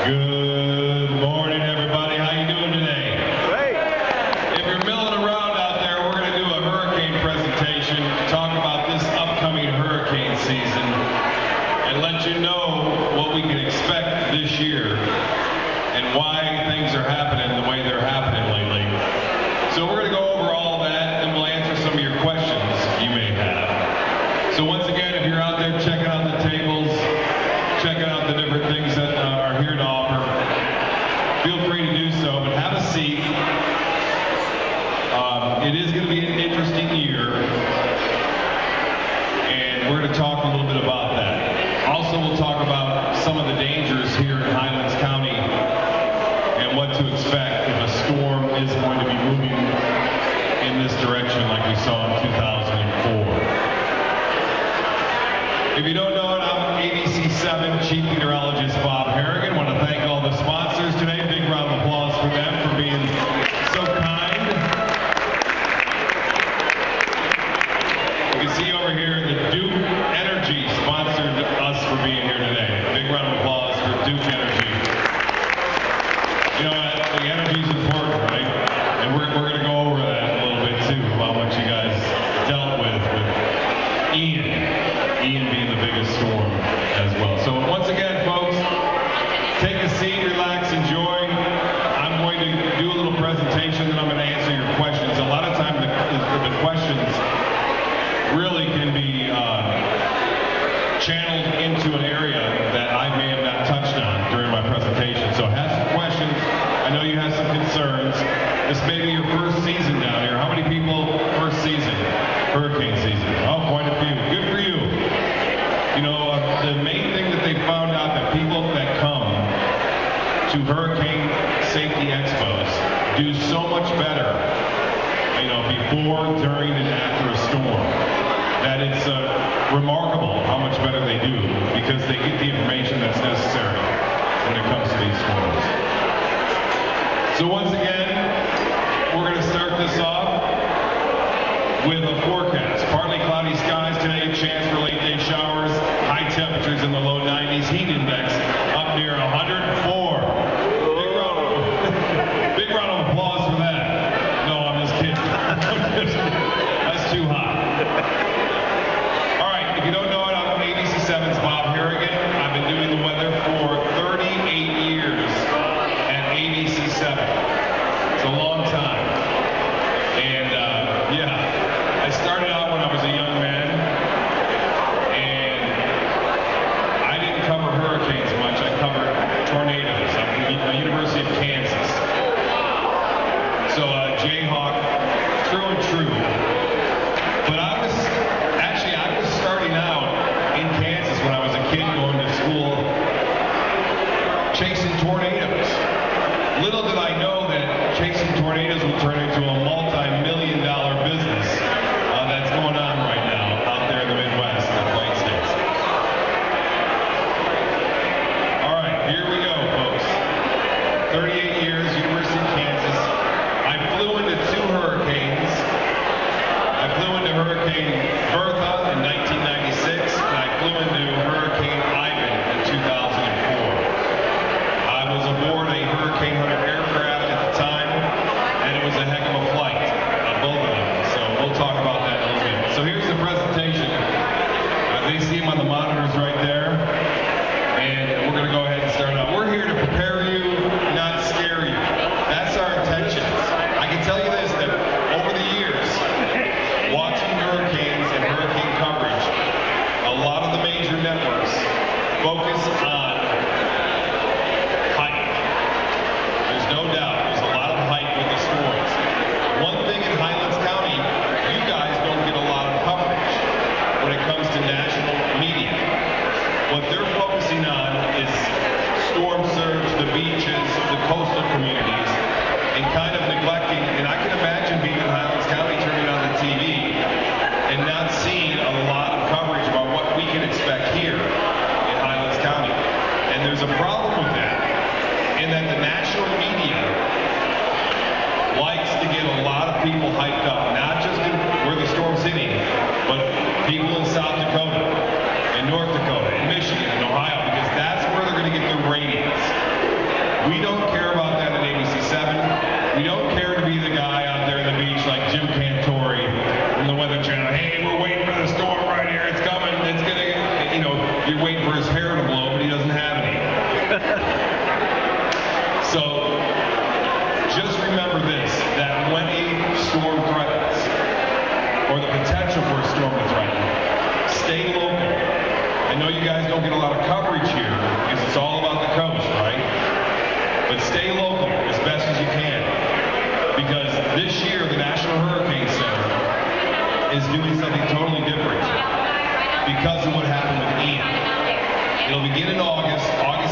Good morning, everybody. How you doing today? Great. If you're milling around out there, we're going to do a hurricane presentation, talk about this upcoming hurricane season, and let you know what we can expect this year and why things are happening the way they're happening lately. So we're going to go over all that, and we'll answer some of your questions you may have. So once again, if you're out there checking out the tables, checking out the different things that are here to offer, feel free to do so, but have a seat. It is going to be an interesting year, and we're going to talk a little bit about that. Also, we'll talk about some of the dangers here in Highlands County and what to expect if a storm is going to be moving in this direction like we saw in 2004. If you don't know it, I'm ABC7 Chief Meteorologist Bob Harrigan. I want to thank all the sponsors today. Big round of applause for them for being so kind. You can see over here that Duke Energy sponsored us for being here today. Big round of applause for Duke Energy. You know, the energy is important, right? And we're going to go over that a little bit too, about what you guys dealt with Ian being the biggest storm as well. So once again, folks, take a seat, relax, enjoy. I'm going to do a little presentation, and I'm going to answer your questions. A lot of times the questions really can be channeled into an area that I may have not touched on during my presentation. So have some questions. I know you have some concerns. This may be your first season down here. How many people first season? Hurricane season. Oh, quite a few. Good for you. You know, the main thing that they found out that people that come to hurricane safety expos do so much better, you know, before, during, and after a storm, that it's remarkable how much better they do because they get the information that's necessary when it comes to these storms. So once again, we're going to start this off with a forecast. Partly cloudy skies today, chance for late day showers, high temperatures in the low 90s, heat index up near 104. Big round of applause for that. No, I'm just kidding. That's too hot. All right, if you don't know it, I'm ABC7's Bob Harrigan. I've been doing the weather for 38 years at ABC7. It's a long time. And yeah. I started out when I was a young man, and I didn't cover hurricanes much. I covered tornadoes. I'm from the University of Kansas. So Jayhawk, true and true. But I was starting out in Kansas when I was a kid going to school chasing tornadoes. Little did I know that chasing tornadoes would turn into a multi-million-dollar business. That's going on right now out there in the Midwest, the Plain States. All right, here we go, folks. 38 years, University of Kansas. I flew into two hurricanes. I flew into Hurricane Bertha in 1996, and I flew into Hurricane Ivan in 2004. I was aboard a Hurricane Hunter aircraft at the time, and it was a heck of a flight, both of them. So we'll talk about that. So here's the presentation. They see them on the monitors right there. And we're going to go ahead and start out. We're here to prepare you, not scare you. That's our intention. I can tell you this, that over the years, watching hurricanes and hurricane coverage, a lot of the major networks focus on hype. There's no doubt. There's a lot of hype with the storms. One thing in Highlands County, you guys don't get a lot of coverage when it comes to national media. What they're focusing on is storm surge, the beaches, the coastal communities, and kind of neglecting, and I can imagine being in Highlands County, turning on the TV, and not seeing a lot of coverage about what we can expect here in Highlands County. And there's a problem with that, in that the national media likes to get a lot of people hyped up, not just in where the storm's hitting, but people in South Dakota, in North Dakota, in Michigan, in Ohio, because that's where they're going to get their ratings. You're waiting for his hair to blow, but he doesn't have any. So just remember this, that when a storm threatens, or the potential for a storm to threaten, stay local. I know you guys don't get a lot of coverage here because it's all about the coast, right? But stay local as best as you can. Because this year, the National Hurricane Center is doing something totally different because of what happened with Ian. It'll begin in August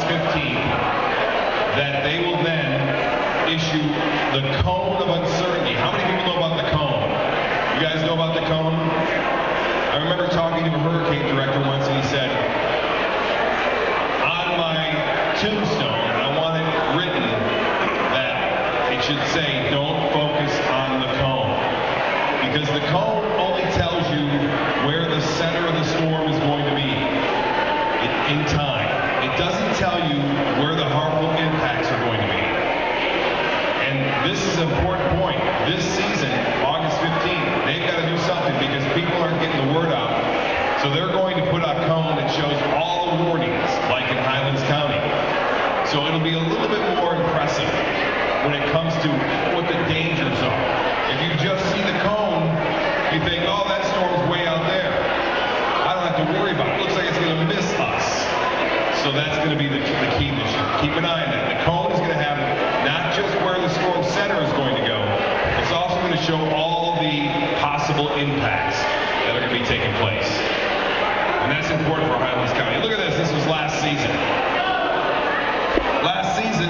15th, that they will then issue the cone of uncertainty. How many people know about the cone? You guys know about the cone? I remember talking to a hurricane director once, and he said, on my tombstone, I want it written that it should say, don't focus on the cone. Because the cone only tells you where the center of the storm is going to be in time. It doesn't tell you where the harmful impacts are going to be. And this is an important point. This season, August 15th, they've got to do something because people aren't getting the word out. So they're going to put a cone that shows all the warnings, like in Highlands County. So it'll be a little bit more impressive when it comes to what the dangers are. If you just see the cone, you think, oh, that storm's way out there. I don't have to worry about it. It looks like it's going to miss us. So that's going to be the key this year. Keep an eye on that. The cone is going to have not just where the storm center is going to go, it's also going to show all the possible impacts that are going to be taking place. And that's important for Highlands County. Look at this. This was last season. Last season,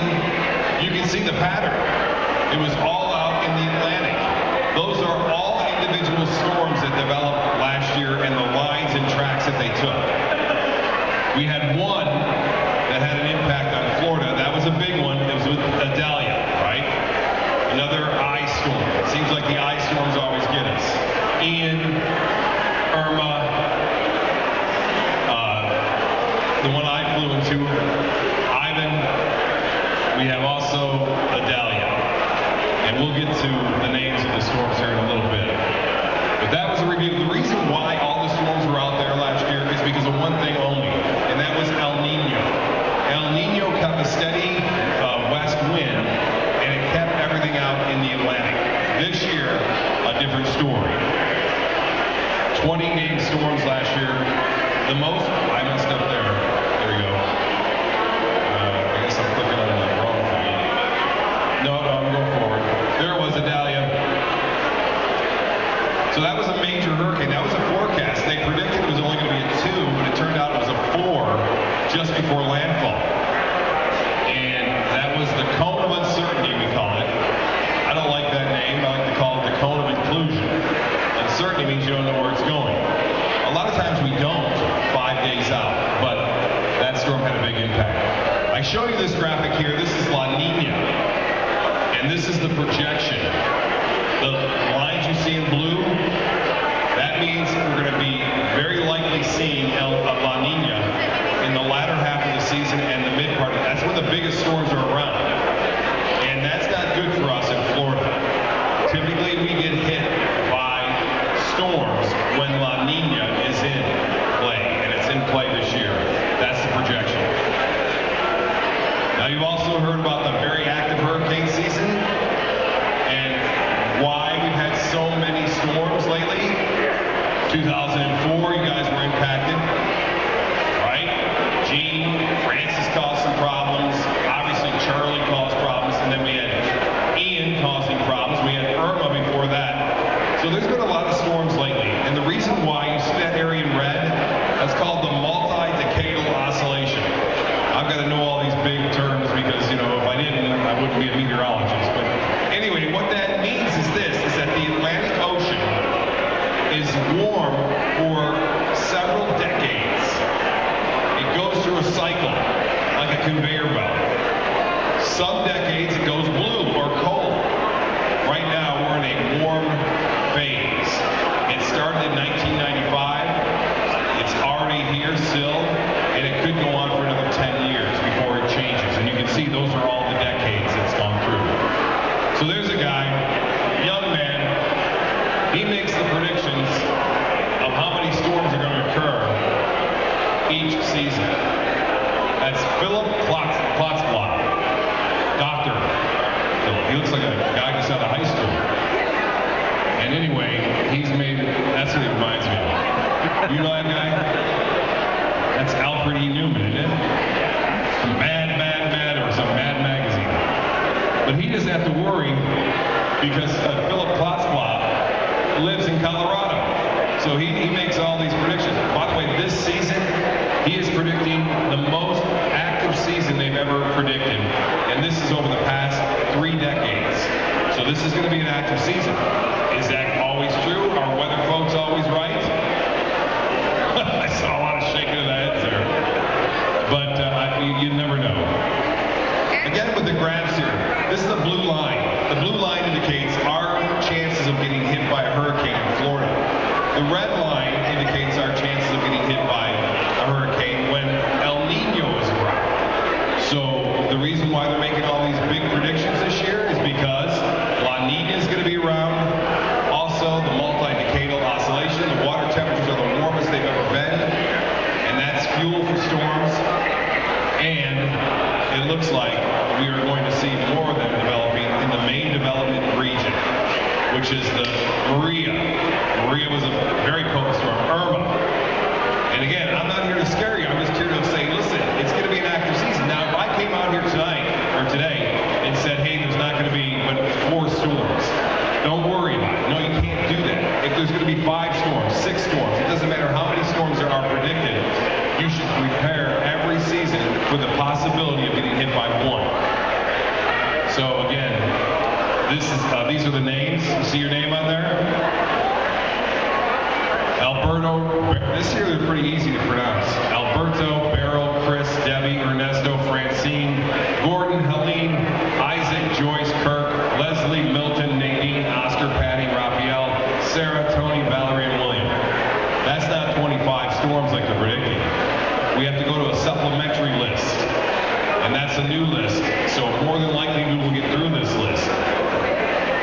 you can see the pattern. It was all out in the Atlantic. Those are all individual storms that developed last year and the lines and tracks that they took. We had one that had an impact on Florida. That was a big one. It was with Adalia, right? Another ice storm. It seems like the ice storms always get us. Ian, Irma, the one I flew into, Ivan. We have also Adalia. And we'll get to the names of the storms here in a little bit. But that was a review. The reason why all the storms were out there last year is because of one thing only, and that was El Nino. El Nino kept a steady west wind, and it kept everything out in the Atlantic. This year, a different story. 20 named storms last year. The most, I messed up there. There we go. I guess I'm clicking on the wrong thing. No, I'm going forward. There it was, Adalia. So that was a major hurricane. That was a forecast. They predicted it was only going to be a 2, but it turned out it was a 4 just before landfall. And that was the cone of uncertainty, we call it. I don't like that name. I like to call it the cone of inclusion. Uncertainty means you don't know where it's going. A lot of times we don't 5 days out, but that storm had a big impact. I show you this graphic here. This is La Nina, and this is the projection. The lines you see in blue, that means we're going to be very likely seeing La Nina in the latter half of the season and the mid part. That's when the biggest storms are around. And that's not good for us in Florida. Typically we get hit by storms when La Nina is in play, and it's in play this year. That's the projection. Now you've also heard about the very active hurricane season and why we've had so many storms lately. 2004, you guys were impacted, right? Gene, Francis caused some problems. Obviously, Charlie caused problems, and then we had Ian causing problems. We had Irma before that. So there's been a lot of storms lately, and the reason why you see that area in red, that's called the multi-decadal oscillation. I've got to know all these big terms because, you know, if I didn't, I wouldn't be a meteorologist. But anyway, what that means is this, is that the Atlantic Ocean is warm for several decades. It goes through a cycle, like a conveyor belt. Some decades it goes blue or cold. Right now we're in a warm phase. It started in 1995. It's already here still, and it could go on for another 10 years before it changes. And you can see those are all the decades it's gone through. So there's a guy, young man, he makes the predictions of how many storms are going to occur. each season. That's Philip Klotzblatt. Dr. Philip. He looks like a guy just out of high school. And anyway, he's made, that's what he reminds me of. You know that guy? That's Alfred E. Newman, isn't it? Mad, or some Mad magazine. But he doesn't have to worry because Philip Klotzblatt lives in Colorado. So he makes all these predictions. By the way, this season, he is predicting the most active season they've ever predicted. And this is over the past 3 decades. So this is going to be an active season. Is that always true? Are weather folks always right? I saw a lot of shaking of the heads there. But you never know. Again with the graphs here, this is the blue line. The blue line indicates our chances of getting hit by a hurricane in Florida. The red line indicates our chances of getting hit by a hurricane when El Nino is around. So the reason why they're making all these big predictions this year is because La Nina is going to be around. Also, the multi-decadal oscillation, the water temperatures are the warmest they've ever been, and that's fuel for storms. And it looks like we are going to see more of them developing in the main development region, which is the Maria. Maria was a very potent storm. Irma. And again, I'm not here to scare you. I'm just here to say, listen, it's going to be an active season. Now, if I came out here tonight or today and said, hey, there's not going to be but 4 storms, don't worry about it. No, you can't do that. If there's going to be 5 storms, 6 storms, it doesn't matter how many storms there are predicted, you should prepare every season for the possibility of getting hit by 1. So again, these are the names. You see your name on there? Alberto, this year they're pretty easy to pronounce. Alberto, Beryl, Chris, Debbie, Ernesto, Francine, Gordon, Helene, Isaac, Joyce, Kirk, Leslie, Milton, Nadine, Oscar, Patty, Raphael, Sarah, Tony, Valerie, and William. That's not 25 storms like they're predicting. We have to go to a supplementary list, and that's a new list. So more than likely we will get through this list.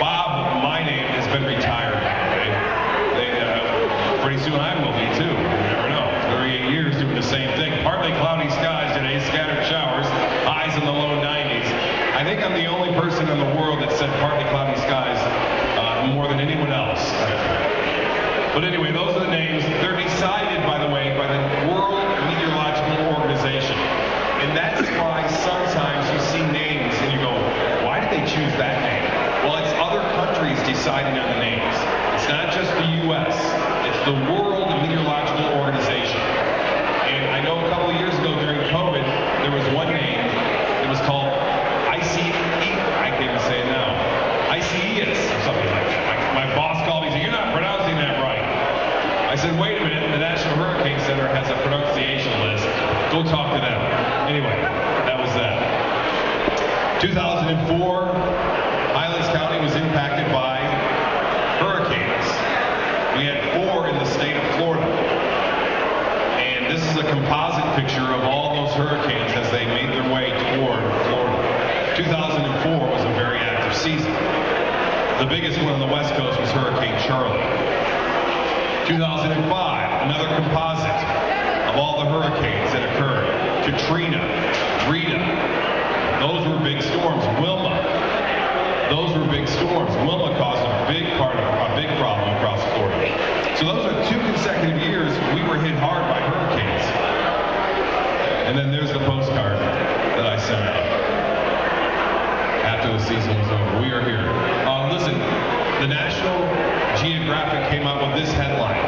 Bob, my name, has been retired. Okay? Pretty soon I will be too. You never know. 38 years doing the same thing. Partly cloudy skies today, scattered showers, highs in the low 90s. I think I'm the only person in the world that said partly cloudy skies more than anyone else. But anyway, those are the names. They're decided, by the way, by the World Meteorological Organization. And that's why sometimes you see names and you go, why did they choose that name? Well, it's other countries deciding on the names. It's not just the U.S. It's the World Meteorological Organization. And I know a couple of years ago during COVID, there was one name. It was called ICE. I can't even say it now. ICES or something like that. My boss called me and said, you're not pronouncing that right. I said, wait a minute. The National Hurricane Center has a pronunciation list. Go talk to them. Anyway, that was that. 2004, Highlands County was impacted by hurricanes. We had 4 in the state of Florida. And this is a composite picture of all those hurricanes as they made their way toward Florida. 2004 was a very active season. The biggest one on the West Coast was Hurricane Charlie. 2005, another composite of all the hurricanes that occurred. Katrina, Rita, those were big storms. Wilma, those were big storms. Wilma caused a big problem across Florida. So those are 2 consecutive years we were hit hard by hurricanes. And then there's the postcard that I sent out after the season was over. We are here. Listen, the National Geographic came out with this headline.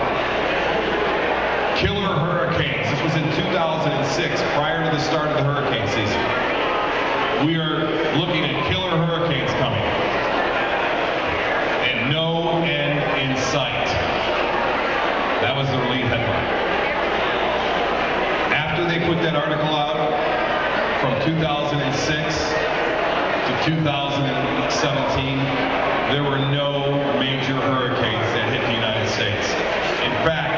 Killer hurricanes. This was in 2006, prior to the start of the hurricane season. We are looking at killer hurricanes coming. And no end in sight. That was the lead headline. After they put that article out, from 2006 to 2017, there were no major hurricanes that hit the United States. In fact,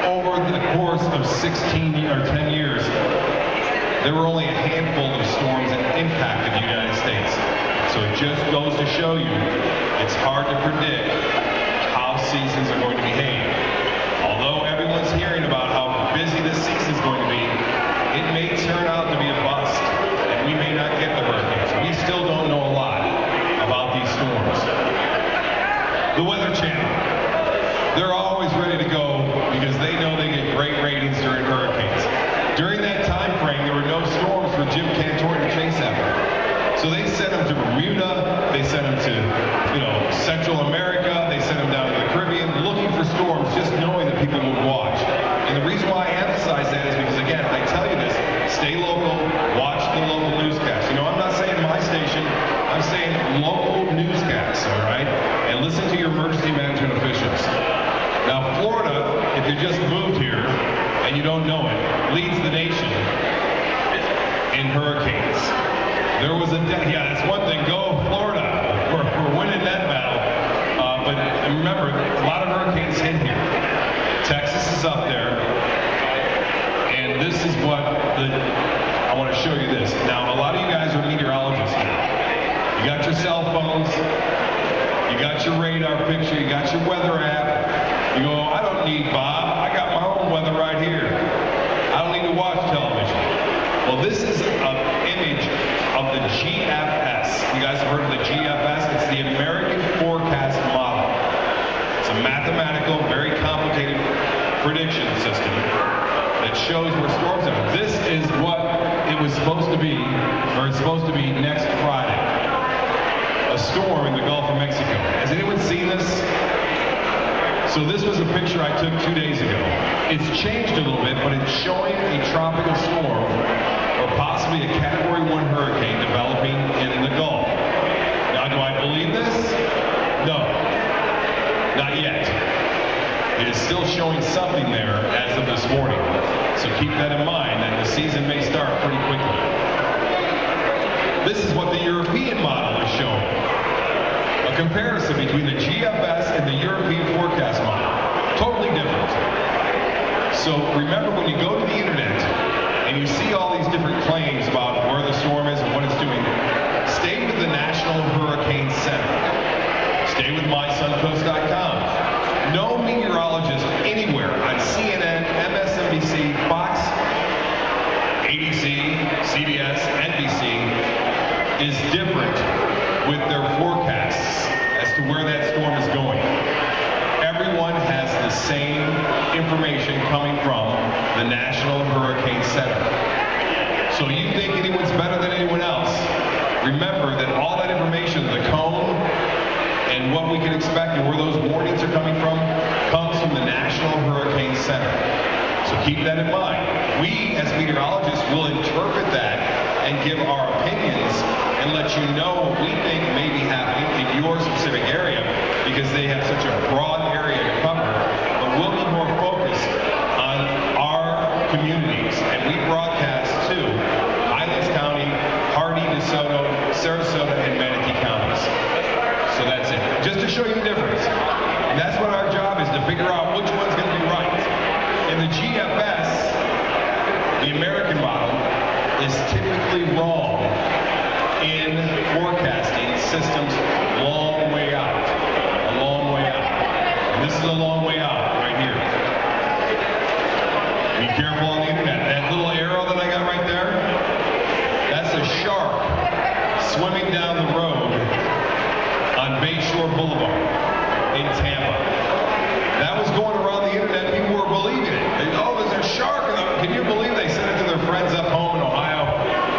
over the course of 16 or 10 years, there were only a handful of storms that impacted the United States. So it just goes to show you, it's hard to predict how seasons are going to behave. Although everyone's hearing about how how busy this season is going to be, it may turn out to be a bust, and we may not get the hurricanes. We still don't know a lot about these storms. The Weather Channel, they're always ready to go because they know they get great ratings during hurricanes. During that time frame, there were no storms for Jim Cantor to chase after. So they sent them to Bermuda, they sent them to, Central America, they sent them down to the Caribbean, looking for storms, just knowing that people would watch. And the reason why I emphasize that is because, again, I tell you this, stay local, watch the local newscasts. I'm not saying my station, I'm saying local newscasts, all right? And listen to your emergency management officials. Now, Florida, if you just moved here and you don't know it, leads the nation in hurricanes. There was that's one thing. Go Florida. We're winning that battle. But remember, a lot of hurricanes hit here. Texas is up there. And this is what I want to show you this. Now, a lot of you guys are meteorologists now. You got your cell phones. You got your radar picture. You got your weather app. You go, I don't need Bob. I got my own weather right here. I don't need to watch television. Well, this is an image of the GFS. You guys have heard of the GFS? It's the American Forecast Model. It's a mathematical, very complicated prediction system that shows where storms are. This is what it was supposed to be, or it's supposed to be next Friday. A storm in the Gulf of Mexico. Has anyone seen this? So this was a picture I took 2 days ago. It's changed a little bit, but it's showing a tropical storm, or possibly a Category 1 hurricane developing in the Gulf. Now, do I believe this? No. Not yet. It is still showing something there as of this morning. So keep that in mind, that the season may start pretty quickly. This is what the European model is showing. A comparison between the GFS and the European forecast model. Totally different. So remember, when you go to the internet and you see all these different claims about where the storm is and what it's doing, stay with the National Hurricane Center. Stay with mysuncoast.com. No meteorologist anywhere on CNN, MSNBC, Fox, ABC, CBS, NBC is different with their forecasts as to where that storm is going. Everyone has the same information coming from the National Hurricane Center. So you think anyone's better than anyone else? Remember that all that information, the cone, and what we can expect and where those warnings are coming from, comes from the National Hurricane Center. So keep that in mind. We, as meteorologists, will interpret that and give our opinions and let you know what we think may be happening in your specific area, because they have such a broad area to cover. But we'll be more focused on our communities, and we broadcast to Highlands County, Hardee, DeSoto, Sarasota, and Manatee counties. So that's it. Just to show you the difference. And that's what our job is, to figure out which one's going to be right. And the GFS, the American model, is typically wrong in forecasting systems long way out. A long way out. And this is a long way out right here. Be careful on the internet. That little arrow that I got right there, that's a shark swimming down the road on Bayshore Boulevard in Tampa. That was going around the internet. People were believing it. They go, oh, there's a shark. Can you believe they sent it to their friends up home in Ohio?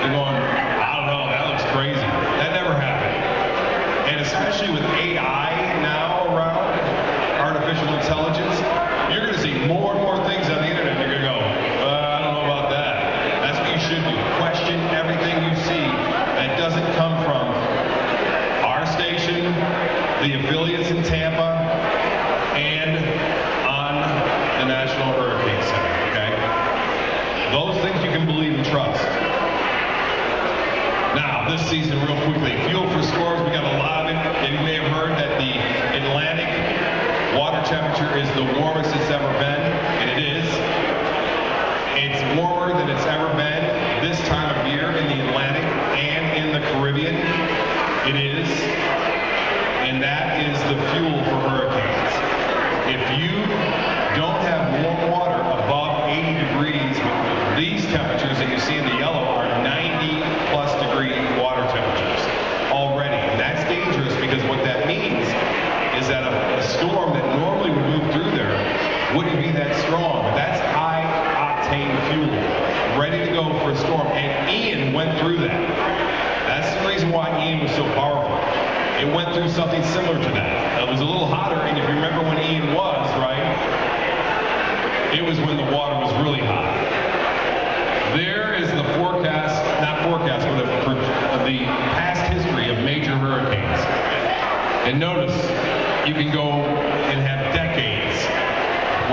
They're going, I don't know, that looks crazy. That never happened. And especially with AI now around, artificial intelligence, you're going to see more and more things on the internet. You're going to go, I don't know about that. That's what you should do. Question everything you see that doesn't come from our station, the affiliates in Tampa, and on the National Hurricane Center, okay? Those things you can believe and trust. Now, this season, real quickly, fuel for storms, we got a lot of it. And you may have heard that the Atlantic water temperature is the warmest it's ever been, and it is. It's warmer than it's ever been this time of year in the Atlantic and in the Caribbean. It is. And that is the fuel for hurricanes. If you don't have warm water above 80 degrees these temperatures that you see in the yellow are 90+ degree water temperatures already. And that's dangerous because what that means is that a storm that normally would move through there wouldn't be that strong. But that's high octane fuel, ready to go for a storm. And Ian went through that. That's the reason why Ian was so powerful. It went through something similar to that. It was a little hotter, and if you remember when Ian was, right, it was when the water was really hot. There is the forecast, not forecast, but the past history of major hurricanes. And notice, you can go and have decades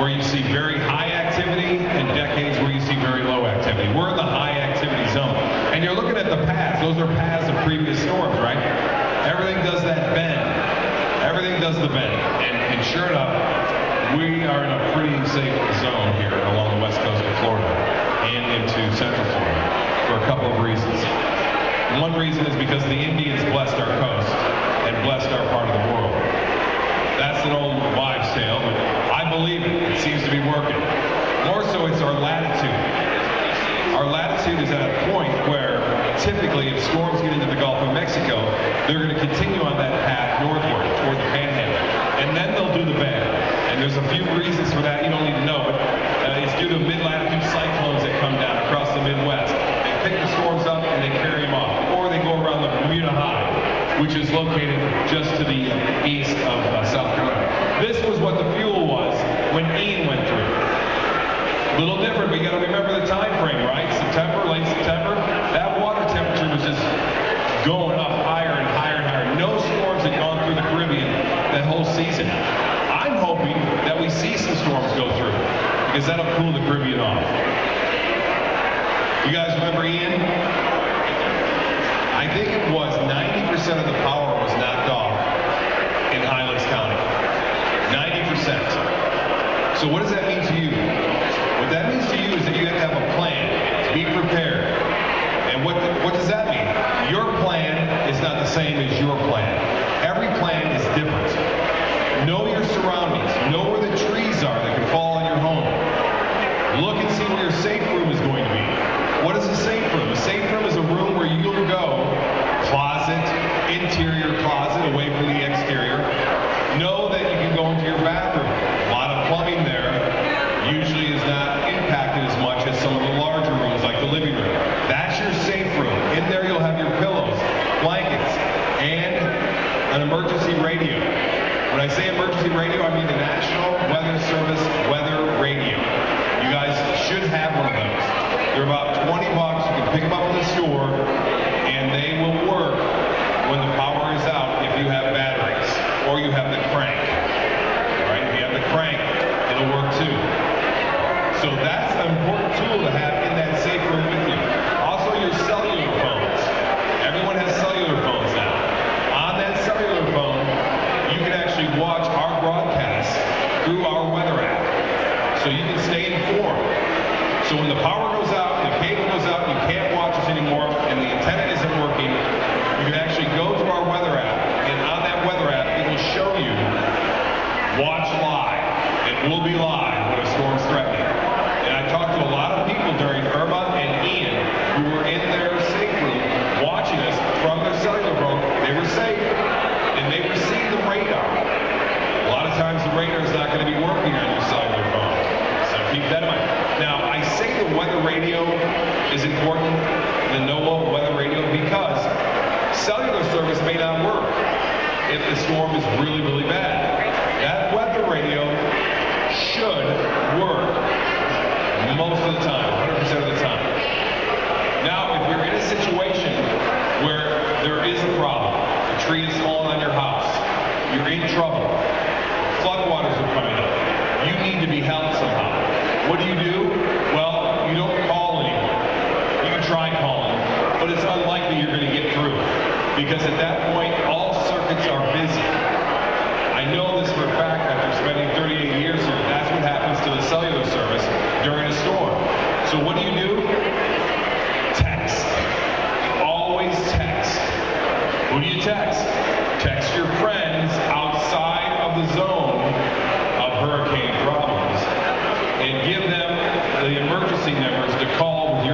where you see very high activity and decades where you see very low activity. We're in the high activity zone. And you're looking at the paths. Those are paths of previous storms, right? Everything does that bend. Everything does the bend. And sure enough, we are in a pretty safe zone here along the west coast of Florida and into central Florida for a couple of reasons. One reason is because the Indians blessed our coast and blessed our part of the world. That's an old wives' tale, but I believe it. It seems to be working. More so, it's our latitude. Our latitude is at a point where typically if storms get into the Gulf of Mexico, they're going to continue on that path northward toward the Panhandle. And then they'll do the bend. And there's a few reasons for that you don't need to know, but it's due to mid-latitude cyclones that come down across the Midwest. They pick the storms up and they carry them off. Or they go around the Bermuda High, which is located just to the east of South Carolina. This was what the fuel was when Ian went through. A little different, but you got to remember the time frame, right? September, late September, that water temperature was just going up higher and higher and higher. No storms had gone through the Caribbean that whole season. I'm hoping that we see some storms go through because that'll cool the Caribbean off. You guys remember Ian? I think it was 90% of the power was knocked off in Highlands County. 90%. So what does that mean to you? What that means to you is that you have to have a plan, to be prepared. And what does that mean? Your plan is not the same as your plan. Every plan is different. Know your surroundings. Know where the trees are that can fall on your home. Look and see where your safe room is going to be. What is a safe room? A safe room is a room where you'll go, closet, interior closet, away from the exterior. Know that you can go into your bathroom. A lot of plumbing there usually is not impacted as much as some of the larger rooms like the living room. That's your safe room. In there you'll have your pillows, blankets, and an emergency radio. When I say emergency radio, I mean the National Weather Service weather radio. You guys should have one of those. They're about $20. You can pick them up in the store, and they will work when the power is out if you have batteries or you have the crank. All right, if you have the crank, it'll work too. So that's an important tool to have in that safe room with you. Also, your cellular phones. Everyone has cellular phones now. On that cellular phone, you can actually watch our broadcasts through our weather app. So you can stay informed. So when the power goes out, the cable goes out, you can't watch us anymore, and the antenna isn't working, you can actually go to our weather app, and on that weather app, it will show you watch live. It will be live when a storm's threatening. And I talked to a lot of people during Irma and Ian who were in their safe room watching us from their cellular phone. They were safe, and they received the radar. A lot of times the radar is not going to be working on your cellular phone. So keep that in mind. Now, I say the weather radio is important, the NOAA weather radio, because cellular service may not work if the storm is really, really bad. That weather radio should work most of the time, 100% of the time. Now, if you're in a situation where there is a problem, a tree is falling on your house, you're in trouble, floodwaters are coming up, you need to be helped somehow. What do? Well, you don't call anymore. You can try calling, but it's unlikely you're going to get through because at that point, all circuits are busy. I know this for a fact after spending 38 years here. That's what happens to the cellular service during a storm. So what do? Text. Always text. Who do you text? Text your friends outside of the zone of hurricane problems and give them the emergency numbers to call with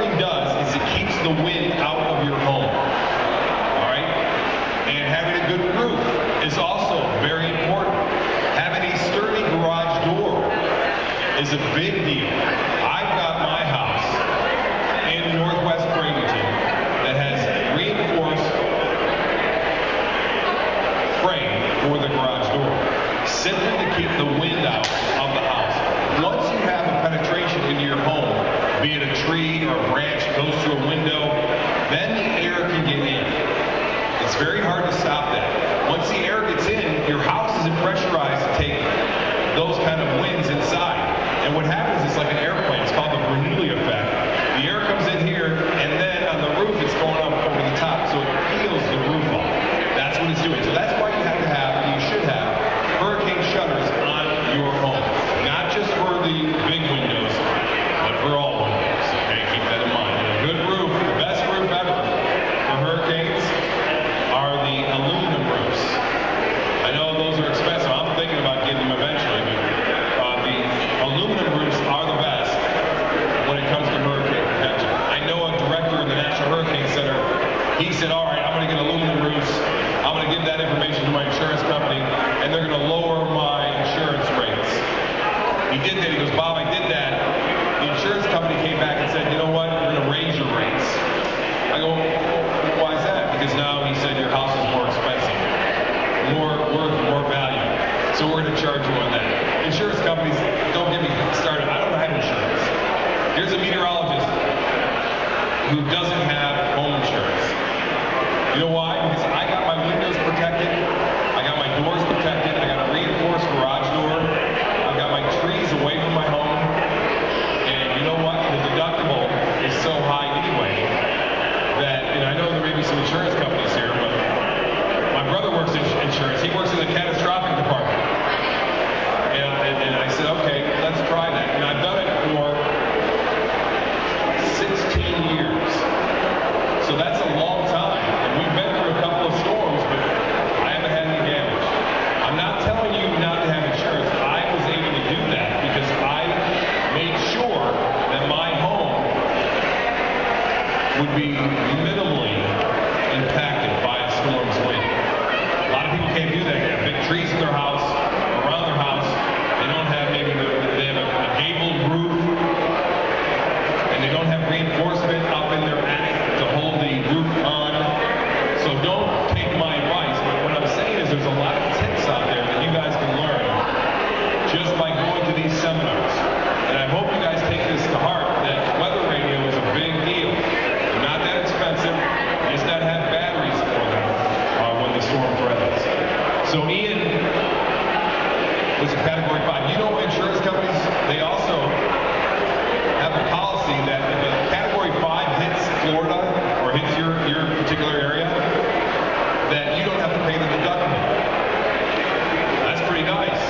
shoveling does is it keeps the wind out of your home. All right? And having a good roof is also very important. Having a sturdy garage door is a big deal. I've got my house in Northwest Bradenton that has reinforced frame for the garage door, simply to keep the wind out of the house. Once you have a penetration into your home, be it a tree or a branch goes through a window, then the air can get in. It's very hard to stop that. Once the air gets in, your house isn't pressurized to take those kind of winds inside. And what happens is like an airplane. It's called the Bernoulli effect. The air comes in here, and then on the roof, it's going up over the top, so it peels the roof off. That's what it's doing. So that's why you have to have, and you should have, hurricane shutters on your home. Not just for the big windows, but for all windows. Okay, keep that in mind. And a good roof, the best roof ever for hurricanes are the aluminum roofs. I know those are expensive. I'm thinking about getting them eventually, but the aluminum roofs are the best when it comes to hurricane protection. I know a director in the National Hurricane Center, he said, all right, I'm going to get aluminum roofs. I'm going to give that information to my insurance company, and they're going to lower my insurance rates. He did that. He goes, Bob, I did that. The insurance company came back and said, you know what? We're going to raise your rates. I go, why is that? Because now he said your house is more expensive, more worth, more value. So we're going to charge you on that. Insurance companies, don't get me started. I don't have insurance. Here's a meteorologist who doesn't have home insurance. You know why? Because I got my windows protected. I got my doors protected. I got a reinforced garage door. I got my trees away from my home. And you know what? The deductible is so high anyway that, and I know there may be some insurance companies here, but my brother works in insurance. He works in the catastrophic department. And I said, okay, let's try that. And I've done it for 16 years. So that's a long time. And we've been through a couple of storms, but I haven't had any damage. I'm not telling you not to have insurance. I was able to do that because I made sure that my home would be minimally impacted by a storm's wind. A lot of people can't do that. They have big trees in their house, around their house. They don't have maybe they have a gabled roof, and they don't have reinforcement up in their attic to hold the roof on. So don't take my advice. But what I'm saying is there's a lot of tips out there that you guys can learn just by going to these seminars. And I hope you guys take this to heart, that weather radio is a big deal. They're not that expensive. You just got to have batteries for them when the storm threatens. So Ian was a Category 5. You know, insurance companies, they also have a policy that if a Category 5 hits Florida or hits your particular area, that you don't have to pay the deductible. That's pretty nice.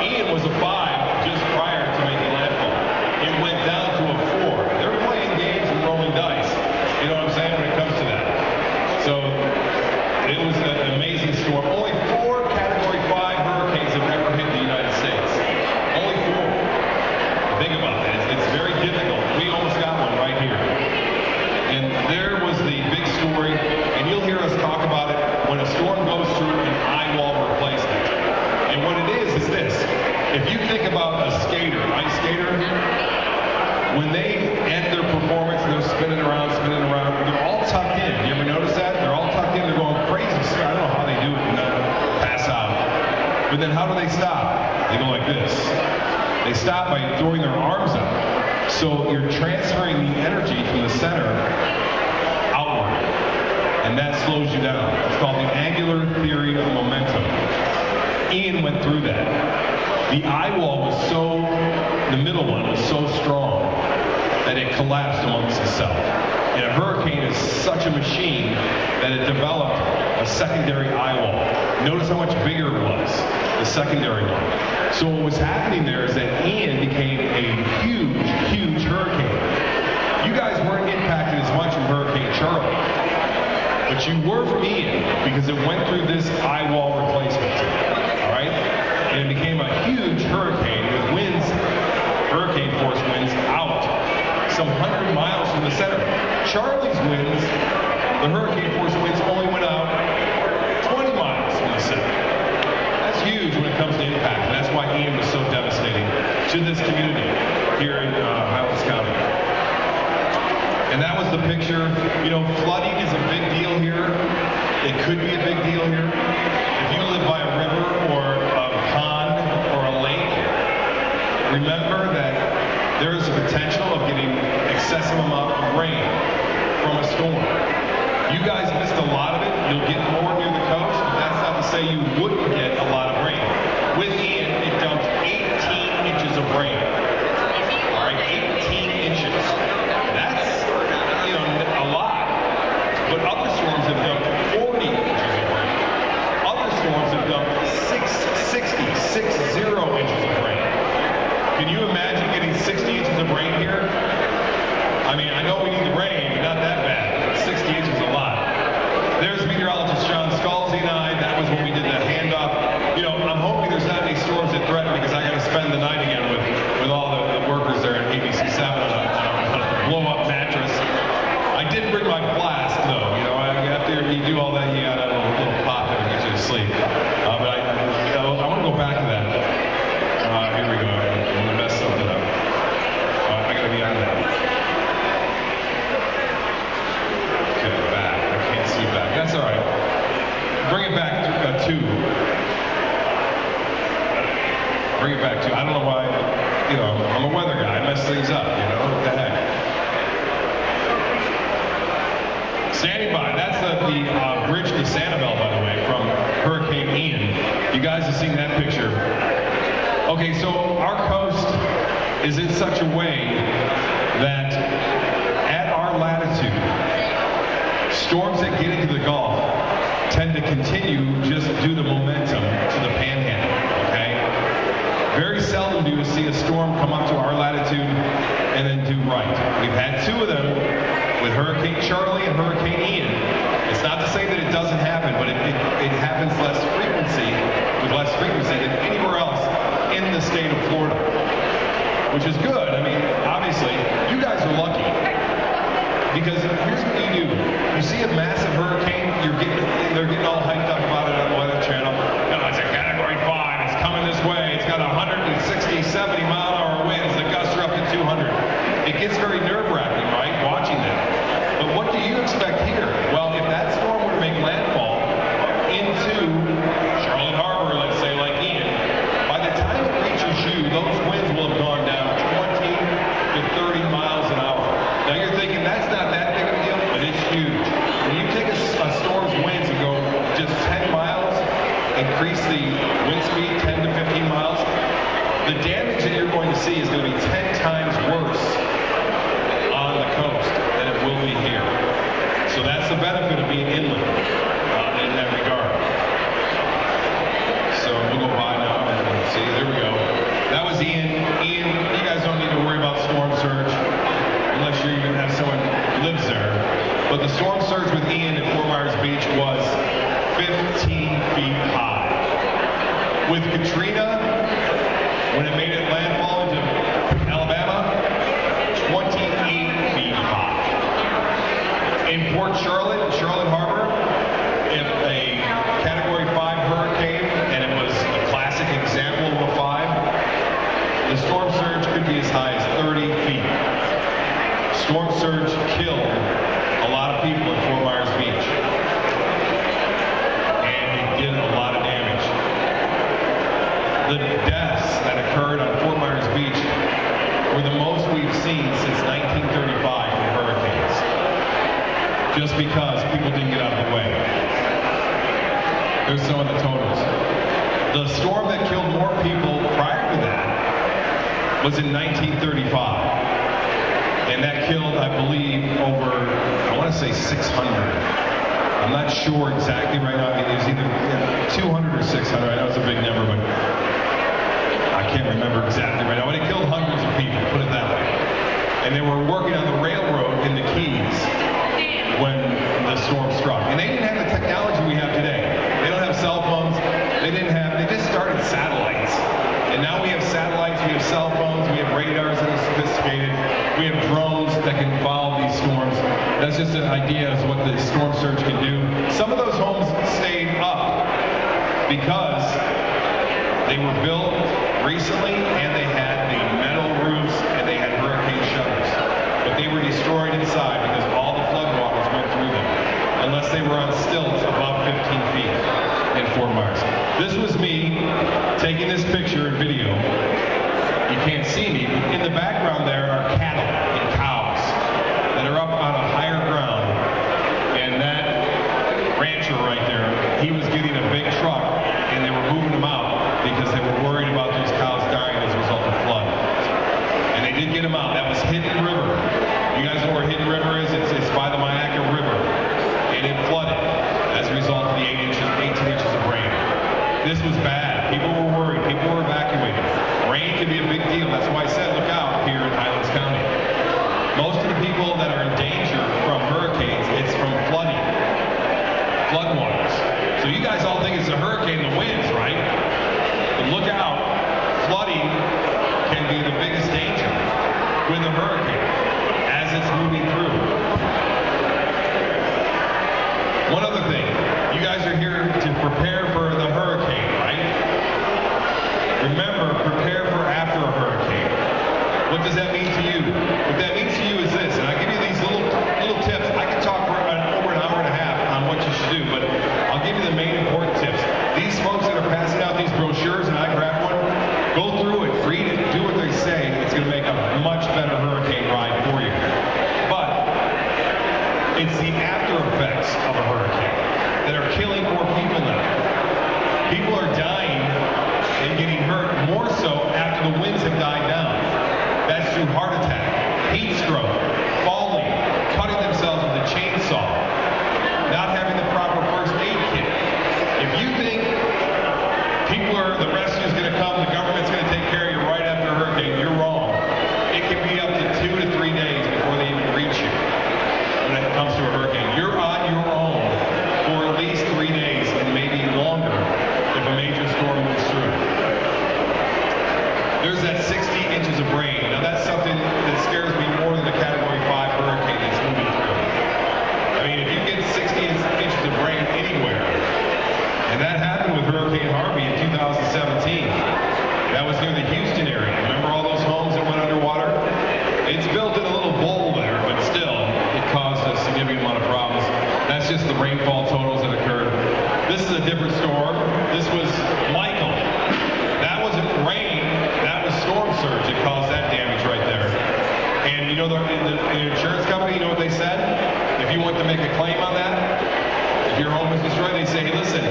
Ian was a 5 just prior to making landfall. It went down to a 4. They're playing games and rolling dice. You know what I'm saying when it comes to that. So it was an amazing storm. Only 4 Category 5 hurricanes have ever hit the United States. Only 4. Think about that. It's very difficult. We almost got one right here. And there was the big story, and you'll hear us talk about it when a storm goes through an eye wall replacement. And what it is this. If you think about a skater, ice skater, when they end their performance and they're spinning around, they're all tucked in. You ever notice that? They're all tucked in. They're going crazy. I don't know how they do it and not pass out. But then how do they stop? They go like this. They stop by throwing their arms up. So you're transferring the energy from the center outward, and that slows you down. It's called the angular theory of momentum. Ian went through that. The eye wall was the middle one was so strong that it collapsed amongst itself. And a hurricane is such a machine that it developed a secondary eye wall. Notice how much bigger it was, the secondary one. So what was happening there is that Ian became a huge hurricane. You guys weren't impacted as much from Hurricane Charlie, but you were from Ian because it went through this eye wall replacement. All right? And it became a huge hurricane with winds, hurricane force winds out some 100 miles from the center. Charlie's winds, the hurricane force winds, only went out 20 miles from the center. That's huge when it comes to impact, and that's why Ian was so devastating to this community here in Highlands County. And that was the picture. You know, flooding is a big deal here. It could be a big deal here. If you live by a river or a pond or a lake, remember that there is a potential of getting excessive amount of rain from a storm. You guys missed a lot of it. You'll get more near the coast, but that's not to say you wouldn't get a lot of rain. With Ian, it dumped 18 inches of rain. All right, 18 inches. That's, you know, a lot. But other storms have dumped 40 inches of rain. Other storms have dumped 60 inches of rain. Can you imagine getting 60 inches of rain here? I mean, I know we need the rain, but not that bad. 60 inches is a lot. There's meteorologist John Scalzi and I. That was when we did the handoff. You know, I'm hoping there's not any storms that threaten because I got to spend the night again with all the workers there at ABC 7 on a blow-up mattress. I did bring my flask, though. You know, after you do all that, you got a little pop there to get you to sleep. But I want to go back to that. Here we go. I'm going to mess something up. I got to be on that. Okay, back. I can't see back. That's all right. Bring it back to 2. Bring it back to. I don't know why. You know, I'm a weather guy. I mess things up. You know, what the heck. Standing by. That's the bridge to Sanibel, by the way, from Hurricane Ian. You guys have seen that picture. Okay, so our coast is in such a way that at our latitude, storms that get into the Gulf tend to continue just due to momentum to the panhandle, okay? Very seldom do you see a storm come up to our latitude and then do right. We've had 2 of them with Hurricane Charlie and Hurricane Ian. It's not to say that it doesn't happen, but it happens with less frequency than anywhere else in the state of Florida, which is good. I mean, obviously, you guys are lucky because here's what you do. You see a massive hurricane, they're getting all hyped up about it on the Weather Channel. You know, it's a Category 5, it's coming this way, it's got 160, 70 mile an hour winds, the gusts are up to 200. It gets very nerve-wracking, right, watching that. But what do you expect here? Well, if that storm were to make landfall into Charlotte Harbor, let's say, like Ian, by the time it reaches you, those winds will have gone down 20 to 30 miles an hour. Now you're thinking that's not that big of a deal, but it's huge. When you take a storm's winds and go just 10 miles, increase the wind speed 10 to 15 miles, the damage that you're going to see is going to be 10 times worse on the coast than it will be here. So that's the benefit of being inland in that regard. So we'll go by now and see. There we go. That was Ian. Ian, you guys don't need to worry about storm surge unless you even have someone who lives there. But the storm surge with Ian at Fort Myers Beach was 15 feet high. With Katrina, when it made it landfall into Alabama, 28 feet high. In Port Charlotte, Charlotte Harbor, if a Category 5 hurricane, and it was a classic example of a 5, the storm surge could be as high as 30 feet. Storm surge killed a lot of people at Fort Myers Beach. And it did a lot of damage. The deaths that occurred on Fort Myers Beach were the most we've seen since 1935 from hurricanes. Just because people didn't get out of the way. There's some of the totals. The storm that killed more people prior to that was in 1935. And that killed, I believe, over, I want to say 600. I'm not sure exactly right now. It was either 200 or 600. I know it's a big number, but I can't remember exactly right now. But it killed hundreds of people, put it that way. And they were working on the railroad in the Keys when the storm struck. And they didn't have the technology we have today. They don't have cell phones. They just started satellites. And now we have satellites, we have cell phones, we have radars that are sophisticated, we have drones that can follow these storms. That's just an idea of what the storm surge can do. Some of those homes stayed up because they were built recently and they had the metal roofs and they had hurricane shutters. But they were destroyed inside because all the floodwaters went through them, unless they were on stilts above 15 feet in Fort Myers. This was me taking this picture and video. You can't see me, but in the background there are cattle and cows that are up on a higher ground. And that rancher right there, he was getting a big truck and they were moving them out because they were worried about those cows dying as a result of flood. And they did get them out. That was Hidden River. You guys know where Hidden River is? It's by the Mayaca River. And it flooded as a result of the 18 inches of rain. This was bad. People were worried. People were evacuated. Rain can be a big deal. That's why I said look out here in Highlands County. Most of the people that are in danger from hurricanes, it's from flooding, floodwaters. So you guys all think it's a hurricane, the winds, right? But look out. Flooding can be the biggest danger with a hurricane as it's moving through. One other thing. You guys are here to prepare for the hurricane, right? Remember, prepare for after a hurricane. What does that mean to you? What that means to you is this, and I give you these little tips. I could talk for over an hour and a half on what you should do, but I'll give you the main important tips. These folks that are passing out these brochures, and I grabbed one, go through it, read it, do what they say. It's going to make a much better hurricane ride for you. But it's the after effects of a hurricane that are killing more people now. People are dying and getting hurt more so after the winds have died down. That's through heart attack, heat stroke, falling, cutting themselves with a chainsaw, not having the proper first aid kit. If you think the rescue's going to come, the government's going to take care of you right after a hurricane, you're wrong. It can be up to 2 to 3 days before they even reach you when it comes to a hurricane. You're on your own for at least 3 days and maybe longer if a major storm moves through. There's that 60 inches of rain. Now that's something that scares me more than a Category 5 hurricane that's moving through. I mean, if you get 60 inches of rain anywhere, and that happened with Hurricane Harvey in 2017. That was near the Houston area. Remember all those homes that went underwater? It's built in a little bowl there, but still, it caused a significant amount of problems. That's just the rainfall totals that occurred. This is a different storm. This was Michael. That wasn't rain. That was storm surge that caused that damage right there. And you know, the insurance company, you know what they said? If you want to make a claim on that, if your home was destroyed, they say, hey, listen,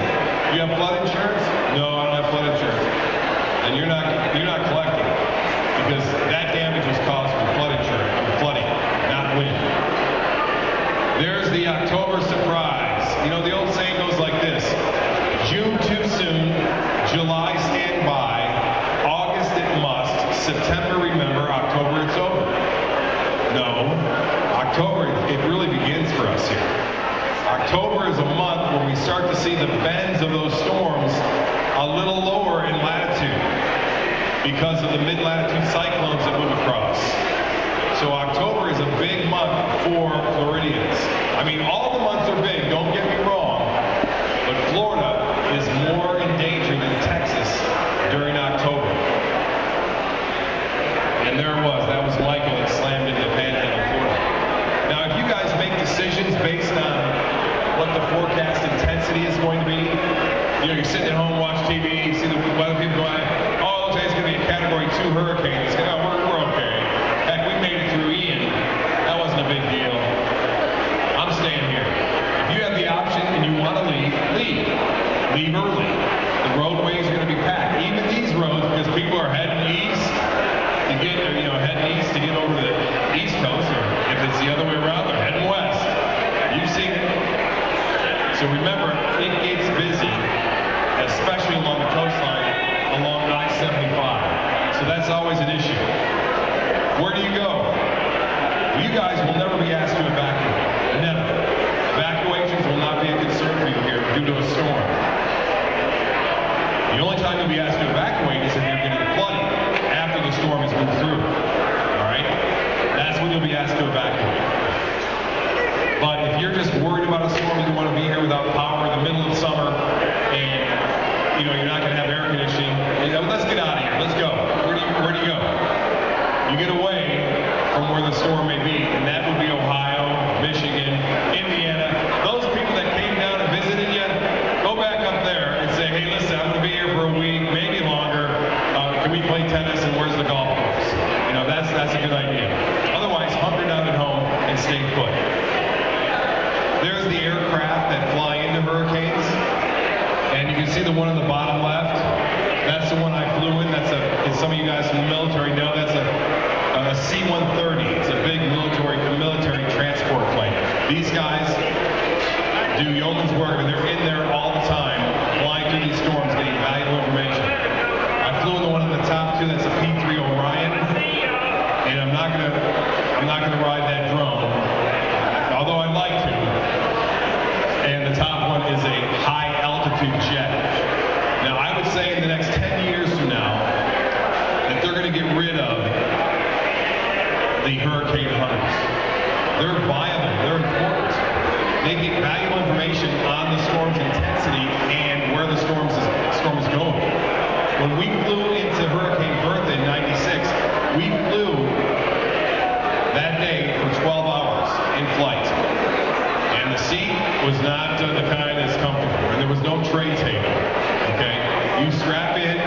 you have flood insurance? No, I don't have flood insurance. And you're not collecting because that damage was caused from flooding, not wind. There's the October surprise. You know, the old saying goes like this: June too soon, July stand by, August it must, September remember, October it's over. No, October, it really begins for us here. October is a month where we start to see the bends of those storms a little lower in latitude because of the mid-latitude cyclones that move across. So October is a big month for Floridians. I mean, all the months are big, don't get me wrong, but Florida is more in danger than Texas during October. And there it was. That was Michael that slammed into the Panhandle, Florida. Now, if you guys make decisions based on what the forecast intensity is going to be. You know, you're sitting at home, watch TV, you see the weather people going, oh, it looks like it's going to be a Category 2 hurricane. It's going, oh, we're okay. Heck, we made it through Ian. That wasn't a big deal. I'm staying here. If you have the option and you want to leave, leave. Leave early. The roadways are going to be packed. Even these roads, because people are heading east to get, heading east to get over to the East Coast, or if it's the other way around, they're heading west. You've seen it. So remember, it gets busy, especially along the coastline, along I-75. So that's always an issue. Where do you go? You guys will never be asked to evacuate. Never. Evacuations will not be a concern for you here due to a storm. The only time you'll be asked to evacuate is if you're getting flooding after the storm has moved through. All right? That's when soon you'll be asked to evacuate. But if you're just worried about a storm, you don't want to be here without power in the middle of summer, and you're not going to have air conditioning, let's get out of here. Let's go. Where do you go? You get away from where the storm may be, and that would be Ohio, Michigan, Indiana. Those people that came down and visited you, go back up there and say, hey, listen, I'm going to be here for a week, maybe longer. Can we play tennis, and where's the golf course? That's a good idea. Otherwise, hunker down at home and stay put. There's the aircraft that fly into hurricanes, and you can see the one on the bottom left. That's the one I flew in. And some of you guys from the military know that's a C-130. It's a big military transport plane. These guys do yeoman's work, and they're in there all the time, flying through these storms, getting valuable information. I flew in the one on the top too. That's a P-3 Orion, and I'm not gonna ride that drone, although I'd like to. And the top one is a high altitude jet. Now I would say in the next 10 years from now that they're going to get rid of the hurricane hunters. They're viable, they're important. They get valuable information on the storm's intensity and where the storm is going. When we flew into Hurricane Bertha in '96, we flew that day for 12 hours in flight. And the seat was not the kind that's comfortable, and there was no tray table. Okay? You strap in,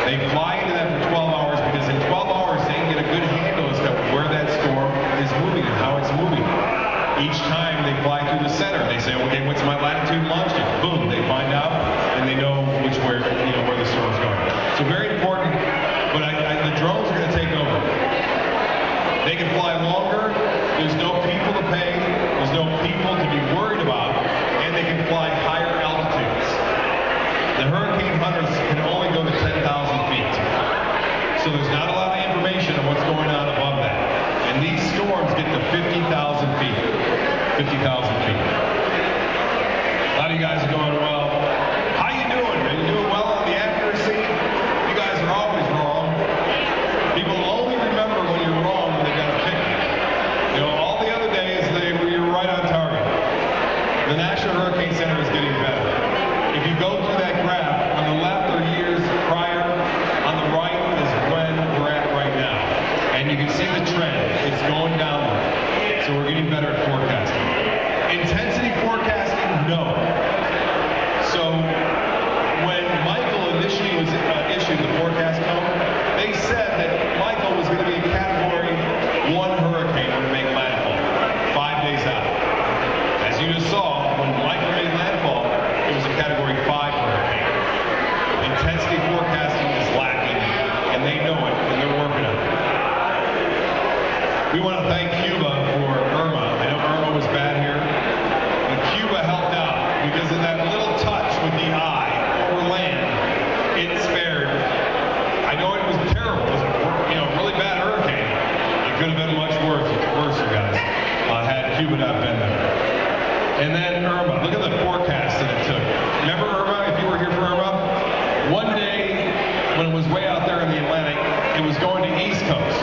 they fly into that for 12 hours, because in 12 hours they can get a good handle as to where that storm is moving and how it's moving. Each time they fly through the center, they say, okay, what's my latitude and longitude? Boom, they find out, and they know where the storm's going. So very important, but the drones are going to take over. They can fly longer, there's no people to pay, there's no people to be worried about, and they can fly higher altitudes. The hurricane hunters can only go to 10,000 feet. So there's not a lot of information on what's going on above that. And these storms get to 50,000 feet. 50,000 feet. A lot of you guys are going, well, how you doing? Are you doing well on the accuracy? You guys are always wrong. People only remember when you're wrong when they got a pick. All the other days you're right on target. The National Hurricane Center is getting better. If you go through that graph, on the left are years prior, on the right is when we're at right now. And you can see the trend. It's going downward. So we're getting better at forecasting. Intensity forecasting, no. So when Michael initially was issued the forecast code, they said that Michael was going to be a Category 1 hurricane when it made landfall, 5 days out. As you just saw, when Michael made landfall, it was a Category 5 hurricane. Intensity forecasting is lacking, and they know it, and they're working on it. We want to thank Cuba for Irma. I know Irma was bad here, but Cuba helped out because of that little touch with the eye over land. It spared. I know it was terrible. It was a really bad hurricane. It could have been much worse, you guys, had Cuba not been there. And then Irma. Look at the forecast that it took. Remember Irma? If you were here for Irma, one day when it was way out there in the Atlantic, it was going to East Coast.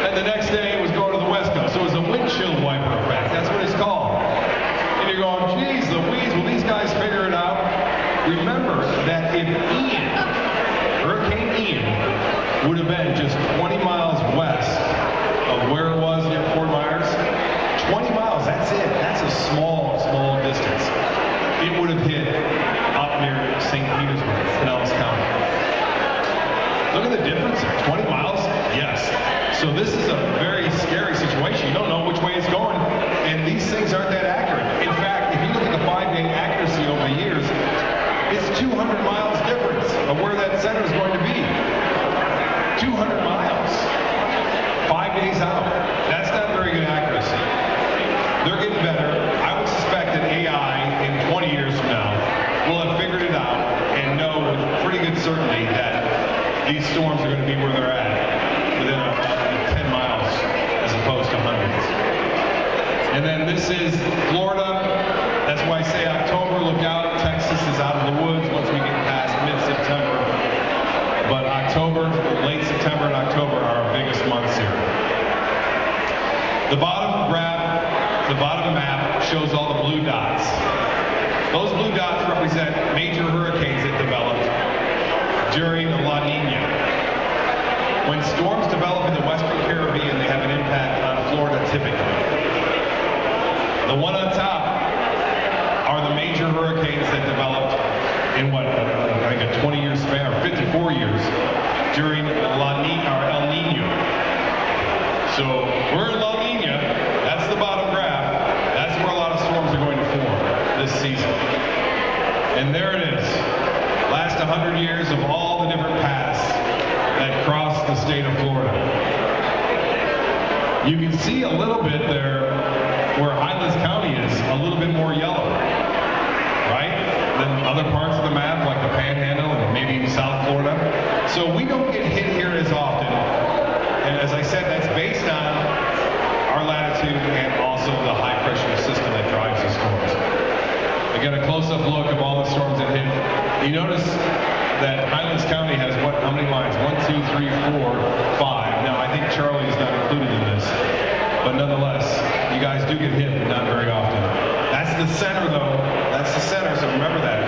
And the next day it was going to the West Coast. So it was a windshield wiper effect. That's what it's called. And you're going, geez Louise, will these guys figure it out? Remember that if Hurricane Ian, would have been just 20 miles west of where it was near Fort Myers, 20 miles, that's it. That's a small distance. It would have hit up near St. Petersburg, Pinellas County. Look at the difference there. 20 miles? Yes. So this is a very scary situation. You don't know which way it's going, and these things aren't that accurate. In fact, if you look at the 5-day accuracy over the years, it's 200 miles difference of where that center is going to be. 200 miles. 5 days out. That's not very good accuracy. They're getting better. I would suspect that AI in 20 years from now will have figured it out and know with pretty good certainty that these storms are going to be where they're at, within 10 miles as opposed to hundreds. And then this is Florida. That's why I say October, look out. Texas is out of the woods once we get past mid-September. But October, late September and October are our biggest months here. The bottom graph, the bottom map shows all the blue dots. Those blue dots represent major hurricanes that developed during the La Nina. When storms develop in the Western Caribbean, they have an impact on Florida typically. The one on top are the major hurricanes that developed in what, I think a 20-year span, or 54 years, during La Nina, or El Nino. So we're in La Nina, that's the bottom graph, that's where a lot of storms are going to form this season. And there it is, last 100 years of all the different paths that cross the state of Florida. You can see a little bit there where Highlands County is a little bit more yellow, right, than other parts of the map, like the Panhandle and maybe South Florida. So we don't get hit here as often. And as I said, that's based on our latitude and also the high pressure system that drives the storms. Again, a close-up look of all the storms that hit. You notice that Highlands County has what? How many lines? 1, 2, 3, 4, 5. Now, I think Charlie is not included in this, but nonetheless, you guys do get hit, but not very often. That's the center, though. That's the center, so remember that.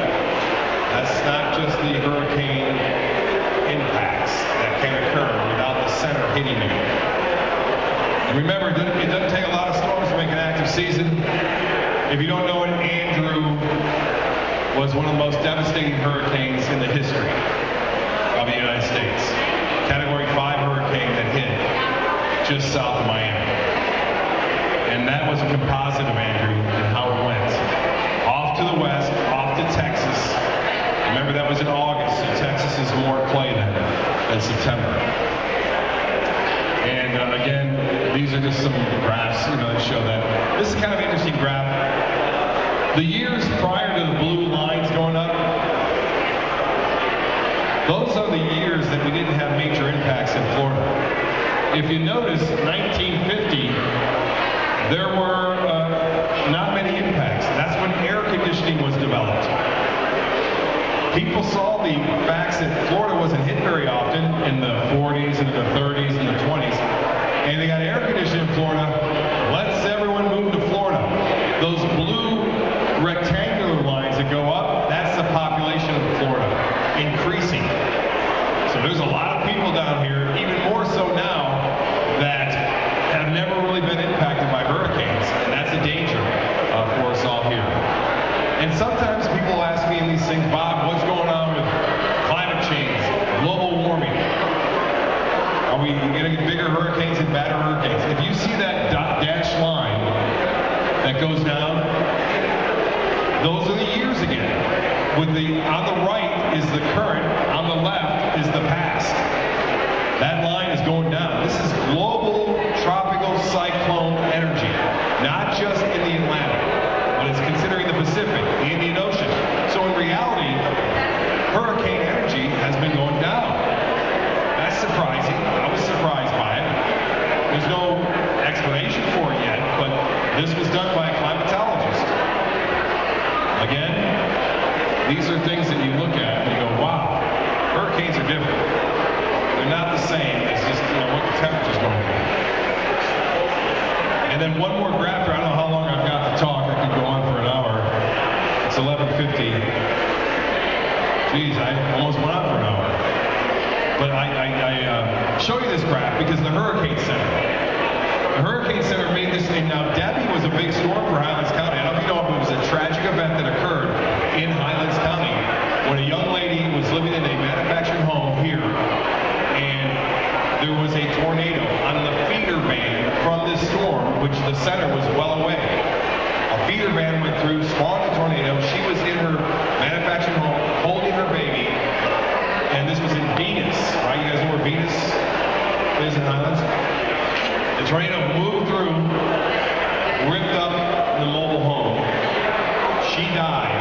That's not just the hurricane impacts that can occur without the center hitting you. And remember, it doesn't take a lot of storms to make an active season. If you don't know it, Andrew was one of the most devastating hurricanes in the history of the United States. Category 5 hurricane that hit just south of Miami. And that was a composite of Andrew and how it went. Off to the west, off to Texas. Remember, that was in August, so Texas is more clay than September. And again, these are just some graphs, that show that. This is kind of an interesting graph. The years prior to the blue lines going up, those are the years that we didn't have major impacts in Florida. If you notice, 1950, there were not many impacts. That's when air conditioning was developed. People saw the facts that Florida wasn't hit very often in the 40s and the 30s and the 20s. And they got air conditioning in Florida. Let's everyone move to Florida. Those blue rectangular lines that go up, that's the population of Florida increasing. So there's a lot of people down here, even more so now, that have never really been impacted by hurricanes. And that's a danger for us all here. And sometimes people ask me in these things, Bob, what's going on with climate change, global warming? Are we going to get bigger hurricanes and badder hurricanes? If you see that dashed line that goes down, those are the years again. On the right is the current, on the left is the past. That line is going down. This is global tropical cyclone energy, not just in the Atlantic, but it's considering the Pacific, the Indian Ocean. So in reality, hurricane energy has been going down. That's surprising. I was surprised by it. There's no explanation for it yet, but this was done by a climatologist. Again, these are things that you look at and you go, wow, hurricanes are different. They're not the same. It's just what the temperature's going to be. And then one more graph here. I don't know how long I've got to talk. I could go on for an hour. It's 11:50. Geez, I almost went on for an hour. But I show you this graph because the Hurricane Center. The Hurricane Center made this thing. Now, Debbie was a big storm for Highlands County. I don't know if you know, but it was a tragic event that occurred in Highlands County when a young lady was living in a manufactured home here, and there was a tornado on the feeder band from this storm, which the center was well away. A feeder band went through, spawned a tornado. She was in her manufactured home holding her baby, and this was in Venus, right? You guys know where Venus is in Highlands? The tornado moved through, ripped up the mobile home. She died,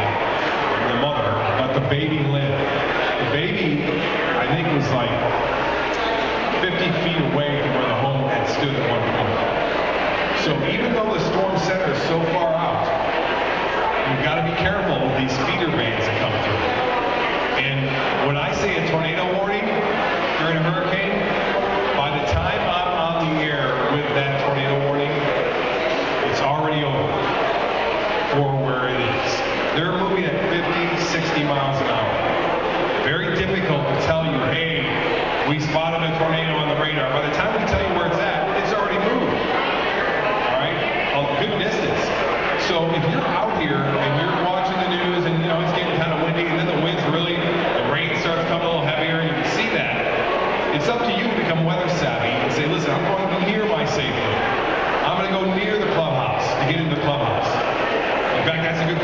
the mother, but the baby lived. The baby, I think, was like 50 feet away from where the home had stood at one point. So even though the storm center is so far out, you've got to be careful with these feeder bands that come through. And when I say a tornado warning during a hurricane, by the time I'm on the air with that tornado warning,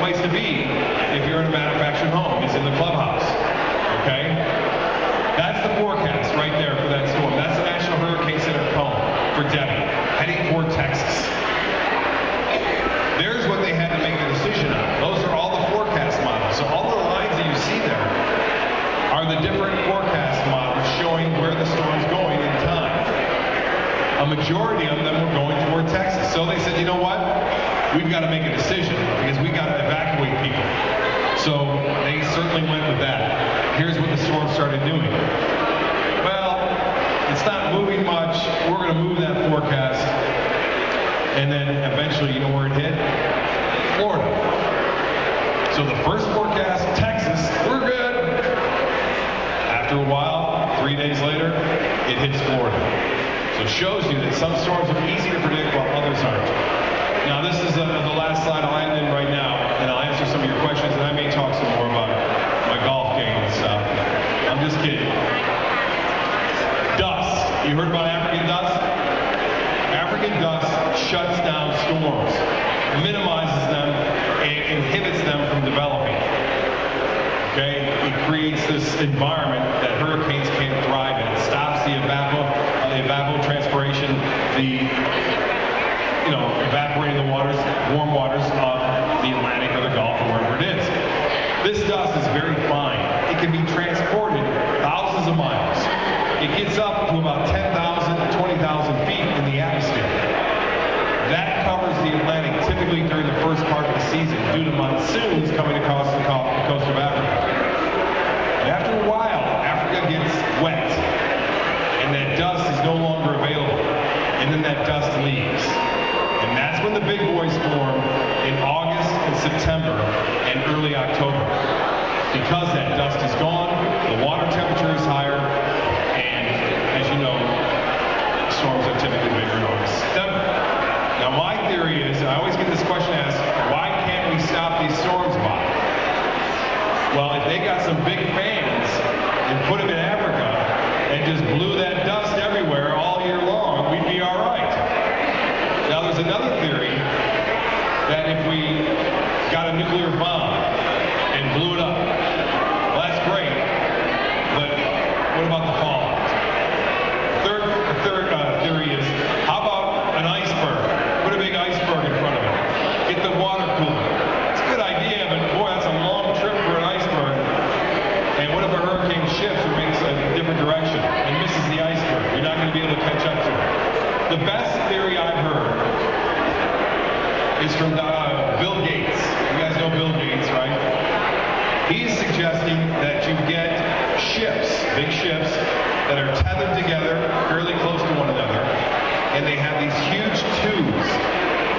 place to be if you're in a manufactured home is in the clubhouse. Okay? That's the forecast right there for that storm. That's the National Hurricane Center cone for Debbie, heading toward Texas. There's what they had to make a decision on. Those are all the forecast models. So all the lines that you see there are the different forecast models showing where the storm's going in time. A majority of them were going toward Texas. So they said, you know what? We've got to make a decision because we got to evacuate people. So they certainly went with that. Here's what the storm started doing. Well, it's not moving much. We're going to move that forecast. And then eventually, you know where it hit? Florida. So the first forecast, Texas, we're good. After a while, 3 days later, it hits Florida. So it shows you that some storms are easy to predict while others aren't. Now this is the last slide I'll end in right now, and I'll answer some of your questions, and I may talk some more about my golf game and stuff. I'm just kidding. Dust. You heard about African dust? African dust shuts down storms, minimizes them, and inhibits them from developing. Okay? It creates this environment that hurricanes can't thrive in. It stops the evapotranspiration, evaporating the waters, warm waters of the Atlantic or the Gulf or wherever it is. This dust is very fine. It can be transported thousands of miles. It gets up to about 10,000 to 20,000 feet in the atmosphere. That covers the Atlantic typically during the first part of the season due to monsoons coming across the coast of Africa. And after a while, Africa gets wet, and that dust is no longer available, and then that dust leaves. And that's when the big boys form in August and September and early October. Because that dust is gone, the water temperature is higher, and as you know, storms are typically bigger in August and September. Now my theory is, I always get this question asked, why can't we stop these storms, Bob? Well, if they got some big fans and put them in Africa and just blew that dust everywhere all year long, we'd be all right. Now there's another theory that if we got a nuclear bomb and blew it up, well, that's great, but what about the fallout? The third theory is, how about an iceberg? Put a big iceberg in front of it. Get the water cooler. It's a good idea, but boy, that's a long trip for an iceberg. And what if a hurricane shifts or makes a different direction and misses the iceberg? You're not going to be able to catch up to it. The best theory I've heard is from Bill Gates. You guys know Bill Gates, right? He's suggesting that you get ships, big ships, that are tethered together fairly close to one another, and they have these huge tubes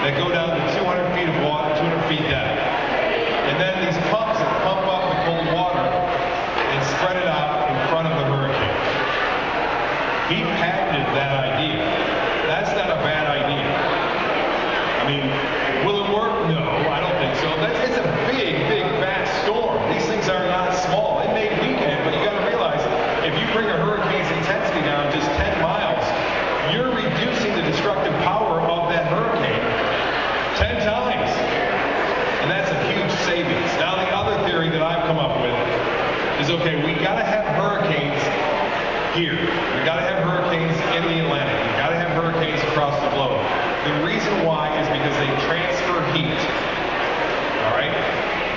that go down to 200 feet of water, 200 feet depth. And then these pumps that pump up the cold water and spread it out in front of the hurricane. He patented that idea. That's not a bad idea. I mean, will it work? No, I don't think so. It's a big, big, vast storm. These things are not small. It may weaken it, but you got to realize, if you bring a hurricane's intensity down just 10 miles, you're reducing the destructive power of that hurricane 10 times. And that's a huge savings. Now the other theory that I've come up with is, okay, we got to have hurricanes here. We got to have hurricanes in the Atlantic. We got to have hurricanes across the globe. The reason why is because they transfer heat. All right?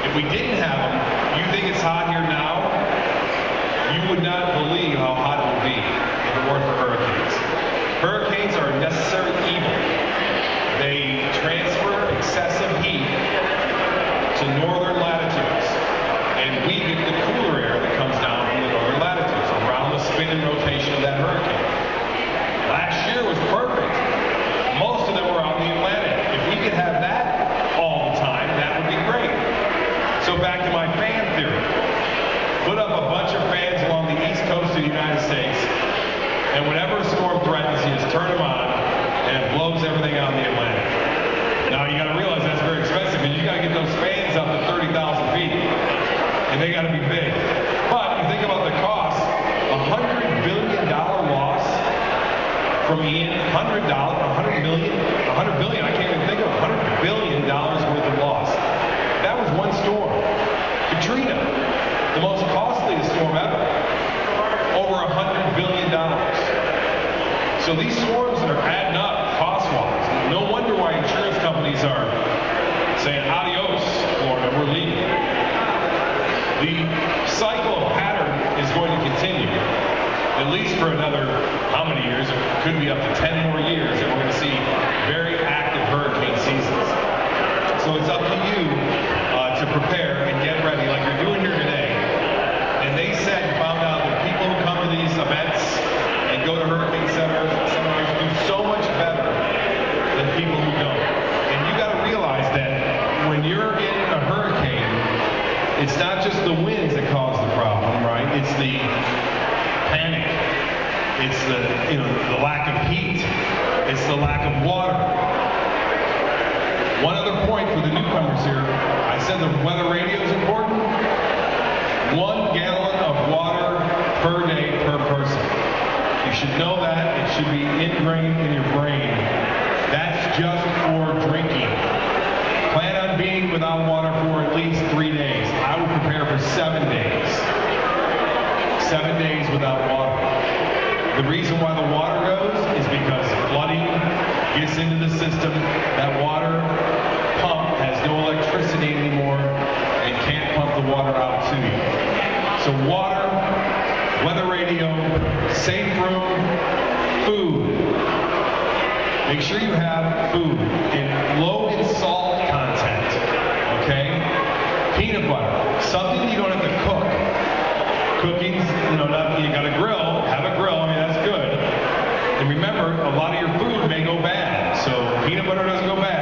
If we didn't have them, you think it's hot here now? You would not believe how hot it would be if it weren't for hurricanes. Hurricanes are a necessary evil. They transfer excessive heat to northern latitudes, and we get the cooler air that comes down from the northern latitudes around the spin and rotation of that hurricane. Last year was perfect. Most of them were out in the Atlantic. If we could have that all the time, that would be great. So back to my fan theory. Put up a bunch of fans along the east coast of the United States, and whenever a storm threatens, you just turn them on, and it blows everything out in the Atlantic. Now you got to realize that's very expensive, because you got to get those fans up to 30,000 feet, and they got to be big. But you think about the cost, $100 billion loss from Ian, $100 billion, I can't even think of $100 billion worth of loss. That was one most costliest storm ever. Over $100 billion. So these storms that are adding up cost-wise, no wonder why insurance companies are saying, adios, Florida, we're leaving. The cycle of pattern is going to continue, at least for another, how many years? It could be up to 10 more years, and we're going to see very active hurricane seasons. So it's up to you to prepare and get ready like you're doing here today. And they said, found out that people who come to these events and go to hurricane centers and seminars do so much better than people who don't. And you got to realize that when you're in a hurricane, it's not just the winds that cause the problem, right? It's the panic. It's the lack of heat. It's the lack of water. One other point for the newcomers here. I said the weather radio is important. 1 gallon of water per day per person. You should know that. It should be ingrained in your brain. That's just for drinking. Plan on being without water for at least 3 days. I would prepare for 7 days. 7 days without water. The reason why the water goes is because flooding gets into the system. That water pump has no electricity anymore and can't pump the water out to you. So water, weather radio, safe room, food. Make sure you have food in low in salt content, okay? Peanut butter, something you don't have to cook. Cooking's, you got a grill, have a grill, I mean, that's good. And remember, a lot of your food may go bad, so peanut butter doesn't go bad.